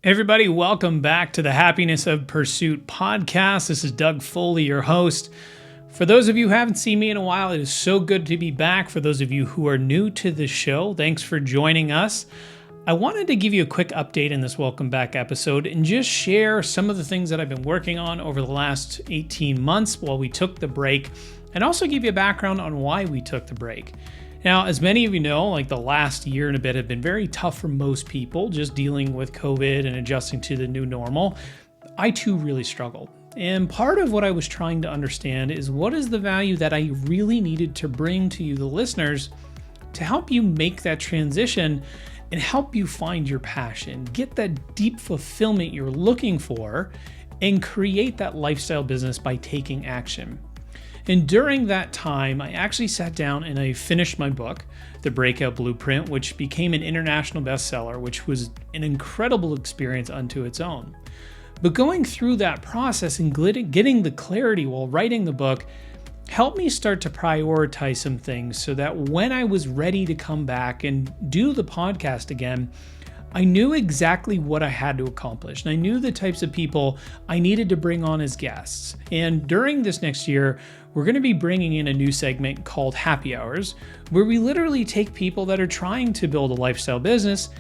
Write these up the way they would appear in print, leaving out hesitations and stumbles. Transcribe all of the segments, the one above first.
Everybody, welcome back to the Happiness of Pursuit podcast. This is Doug Foley, your host. For those of you who haven't seen me in a while, it is so good to be back. For those of you who are new to the show, thanks for joining us. I wanted to give you a quick update in this welcome back episode and just share some of the things that I've been working on over the last 18 months while we took the break, and also give you a background on why we took the break. Now, as many of you know, the last year and a bit have been very tough for most people, just dealing with COVID and adjusting to the new normal. I too really struggled. And part of what I was trying to understand is what is the value that I really needed to bring to you, the listeners, to help you make that transition and help you find your passion, get that deep fulfillment you're looking for, and create that lifestyle business by taking action. And during that time, I actually sat down and I finished my book, The Breakout Blueprint, which became an international bestseller, which was an incredible experience unto its own. But going through that process and getting the clarity while writing the book helped me start to prioritize some things so that when I was ready to come back and do the podcast again, I knew exactly what I had to accomplish, and I knew the types of people I needed to bring on as guests. And during this next year, we're going to be bringing in a new segment called Happy Hours, where we literally take people that are trying to build a lifestyle business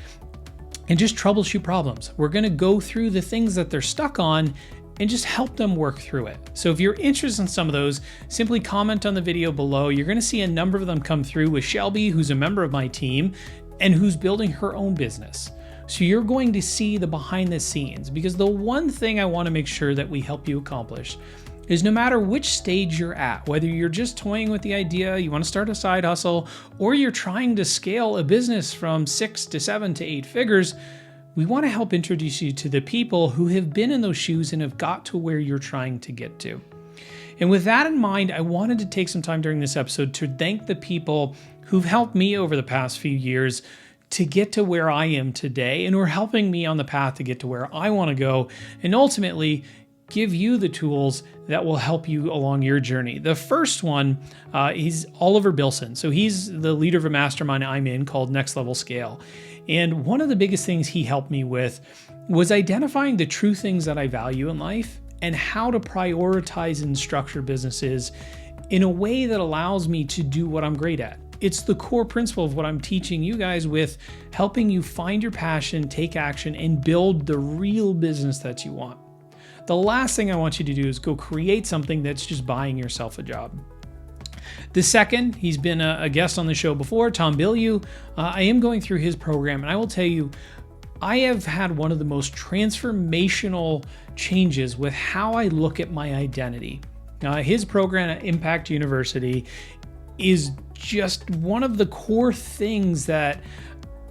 and just troubleshoot problems. We're going to go through the things that they're stuck on and just help them work through it. So if you're interested in some of those, simply comment on the video below. You're going to see a number of them come through with Shelby, who's a member of my team and who's building her own business. So you're going to see the behind the scenes, because the one thing I want to make sure that we help you accomplish is no matter which stage you're at, whether you're just toying with the idea, you want to start a side hustle, or you're trying to scale a business from 6 to 7 to 8 figures, we want to help introduce you to the people who have been in those shoes and have got to where you're trying to get to. And with that in mind, I wanted to take some time during this episode to thank the people who've helped me over the past few years to get to where I am today, and who are helping me on the path to get to where I want to go, and ultimately give you the tools that will help you along your journey. The first one, he's Oliver Bilson. So he's the leader of a mastermind I'm in called Next Level Scale. And one of the biggest things he helped me with was identifying the true things that I value in life and how to prioritize and structure businesses in a way that allows me to do what I'm great at. It's the core principle of what I'm teaching you guys with helping you find your passion, take action, and build the real business that you want. The last thing I want you to do is go create something that's just buying yourself a job. The second, he's been a guest on the show before, Tom Bilyeu. I am going through his program, and I will tell you, I have had one of the most transformational changes with how I look at my identity. His program at Impact University is just one of the core things that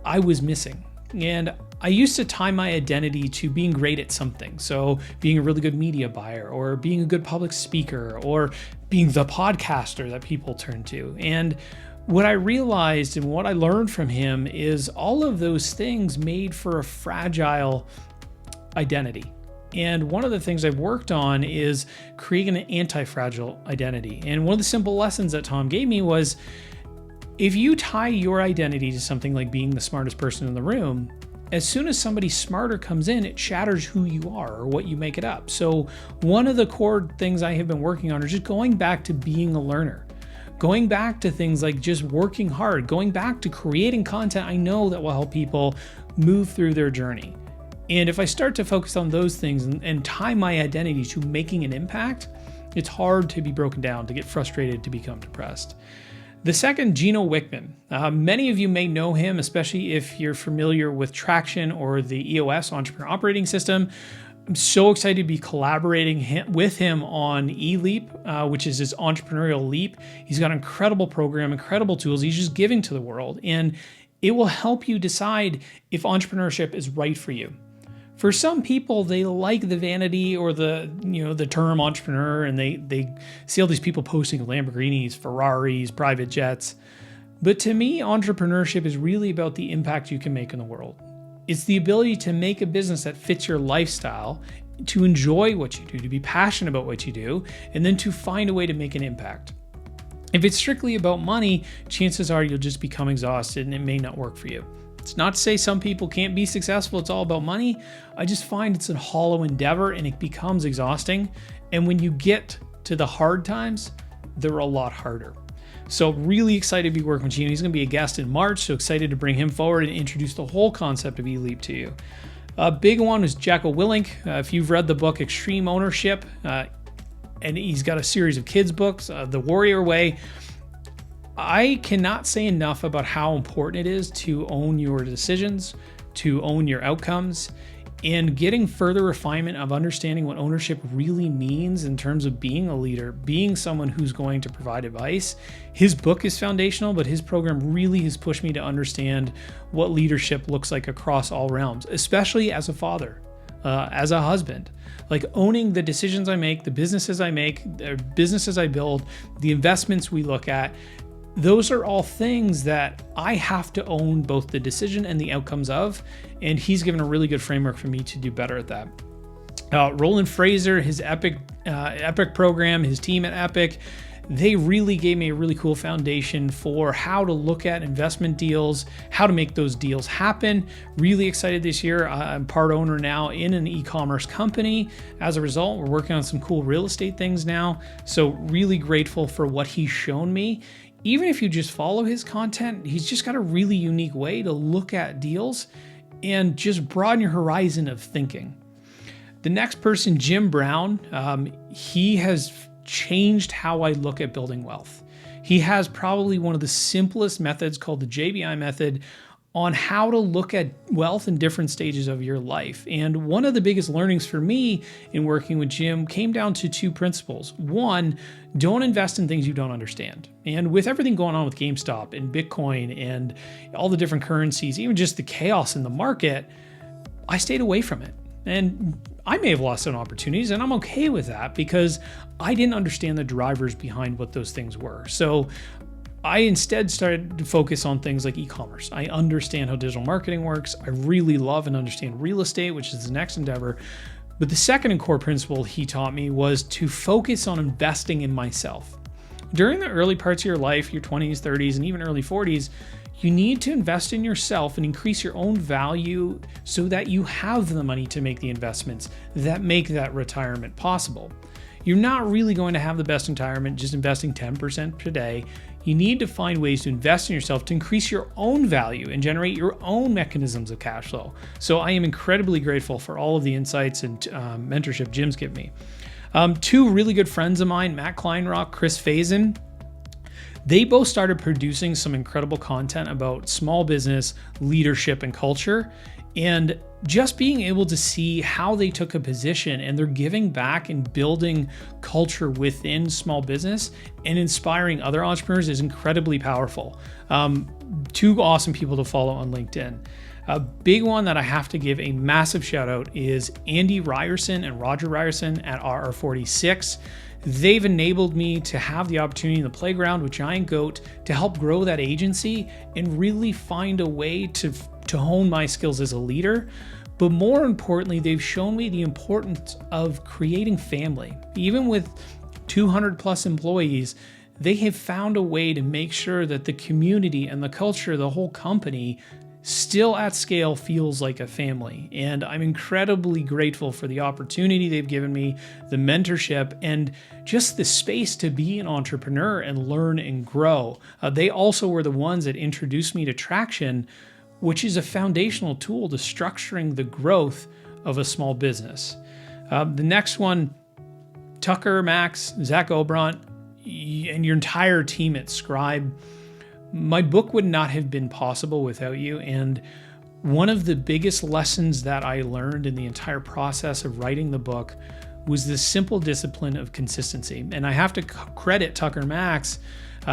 I was missing. And I used to tie my identity to being great at something. So being a really good media buyer, or being a good public speaker, or being the podcaster that people turn to. And what I realized and what I learned from him is all of those things made for a fragile identity. And one of the things I've worked on is creating an anti-fragile identity. And one of the simple lessons that Tom gave me was, if you tie your identity to something like being the smartest person in the room, as soon as somebody smarter comes in, it shatters who you are or what you make it up. So one of the core things I have been working on is just going back to being a learner, going back to things like just working hard, going back to creating content I know that will help people move through their journey. And if I start to focus on those things and tie my identity to making an impact, it's hard to be broken down, to get frustrated, to become depressed. The second, Gino Wickman. Many of you may know him, especially if you're familiar with Traction or the EOS Entrepreneur Operating System. I'm so excited to be collaborating with him on eLeap, which is his entrepreneurial leap. He's got an incredible program, incredible tools he's just giving to the world. And it will help you decide if entrepreneurship is right for you. For some people, they like the vanity or the term entrepreneur, and they see all these people posting Lamborghinis, Ferraris, private jets. But to me, entrepreneurship is really about the impact you can make in the world. It's the ability to make a business that fits your lifestyle, to enjoy what you do, to be passionate about what you do, and then to find a way to make an impact. If it's strictly about money, chances are you'll just become exhausted and it may not work for you. It's not to say some people can't be successful. It's all about money. I just find it's a hollow endeavor and it becomes exhausting. And when you get to the hard times, they're a lot harder. So really excited to be working with Gino. He's going to be a guest in March. So excited to bring him forward and introduce the whole concept of eLeap to you. A big one was Jocko Willink. If you've read the book Extreme Ownership, and he's got a series of kids books, The Warrior Way. I cannot say enough about how important it is to own your decisions, to own your outcomes, and getting further refinement of understanding what ownership really means in terms of being a leader, being someone who's going to provide advice. His book is foundational, but his program really has pushed me to understand what leadership looks like across all realms, especially as a father, as a husband. Like owning the decisions I make, the businesses I make, the businesses I build, the investments we look at. Those are all things that I have to own both the decision and the outcomes of, and he's given a really good framework for me to do better at that. Roland Fraser, his Epic program, his team at Epic, they really gave me a really cool foundation for how to look at investment deals, how to make those deals happen. Really excited this year. I'm part owner now in an e-commerce company. As a result, we're working on some cool real estate things now. So really grateful for what he's shown me. Even if you just follow his content, he's just got a really unique way to look at deals and just broaden your horizon of thinking. The next person, Jim Brown, he has changed how I look at building wealth. He has probably one of the simplest methods called the JBI method on how to look at wealth in different stages of your life. And one of the biggest learnings for me in working with Jim came down to two principles. One, don't invest in things you don't understand. And with everything going on with GameStop and Bitcoin and all the different currencies, even just the chaos in the market, I stayed away from it. And I may have lost some opportunities, and I'm okay with that because I didn't understand the drivers behind what those things were. So I instead started to focus on things like e-commerce. I understand how digital marketing works. I really love and understand real estate, which is the next endeavor. But the second and core principle he taught me was to focus on investing in myself. During the early parts of your life, your 20s, 30s, and even early 40s, you need to invest in yourself and increase your own value so that you have the money to make the investments that make that retirement possible. You're not really going to have the best retirement just investing 10% per day. You need to find ways to invest in yourself to increase your own value and generate your own mechanisms of cash flow. So I am incredibly grateful for all of the insights and mentorship Jim's given me. Two really good friends of mine, Matt Kleinrock, Chris Faison, they both started producing some incredible content about small business, leadership, and culture. And just being able to see how they took a position and they're giving back and building culture within small business and inspiring other entrepreneurs is incredibly powerful. Two awesome people to follow on LinkedIn. A big one that I have to give a massive shout out is Andy Ryerson and Roger Ryerson at RR46. They've enabled me to have the opportunity in the playground with Giant Goat to help grow that agency and really find a way to hone my skills as a leader. But more importantly, they've shown me the importance of creating family. Even with 200 plus employees, they have found a way to make sure that the community and the culture of the whole company still at scale feels like a family. And I'm incredibly grateful for the opportunity they've given me, the mentorship, and just the space to be an entrepreneur and learn and grow. They also were the ones that introduced me to Traction, which is a foundational tool to structuring the growth of a small business. The next one, Tucker, Max, Zach Obrant, and your entire team at Scribe. My book would not have been possible without you. And one of the biggest lessons that I learned in the entire process of writing the book was the simple discipline of consistency. And I have to credit Tucker Max.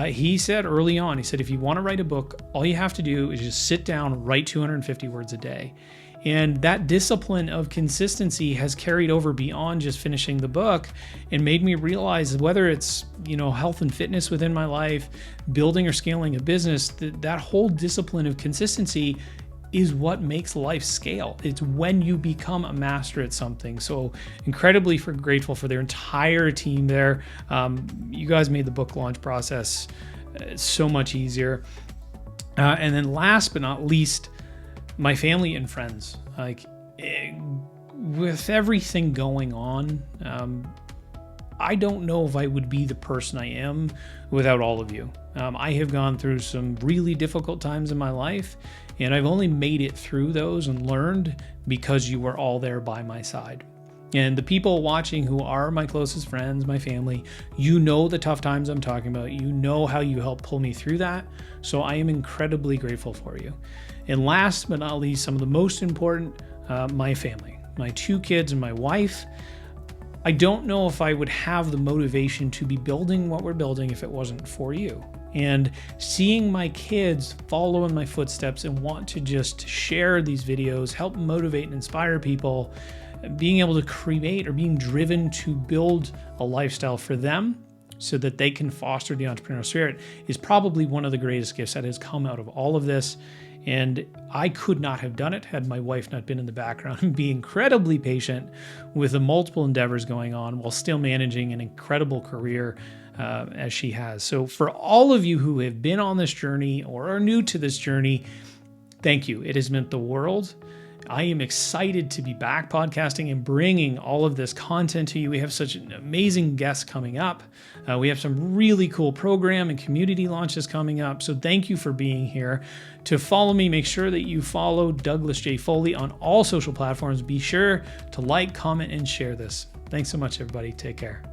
He said early on, he said, if you want to write a book, all you have to do is just sit down, write 250 words a day. And that discipline of consistency has carried over beyond just finishing the book and made me realize whether it's, health and fitness within my life, building or scaling a business, that whole discipline of consistency is what makes life scale. It's when you become a master at something. So incredibly grateful for their entire team there. You guys made the book launch process so much easier. And then last but not least, my family and friends. With everything going on, I don't know if I would be the person I am without all of you. I have gone through some really difficult times in my life, and I've only made it through those and learned because you were all there by my side. And the people watching who are my closest friends, my family, you know the tough times I'm talking about. You know how you helped pull me through that. So I am incredibly grateful for you. And last but not least, some of the most important, my family, my 2 kids and my wife. I don't know if I would have the motivation to be building what we're building if it wasn't for you. And seeing my kids follow in my footsteps and want to just share these videos, help motivate and inspire people, being able to create or being driven to build a lifestyle for them so that they can foster the entrepreneurial spirit is probably one of the greatest gifts that has come out of all of this. And I could not have done it had my wife not been in the background and be incredibly patient with the multiple endeavors going on while still managing an incredible career as she has. So for all of you who have been on this journey or are new to this journey, thank you. It has meant the world. I am excited to be back podcasting and bringing all of this content to you. We have such amazing guests coming up. We have some really cool program and community launches coming up. So thank you for being here. To follow me, make sure that you follow Douglas J. Foley on all social platforms. Be sure to like, comment, and share this. Thanks so much, everybody. Take care.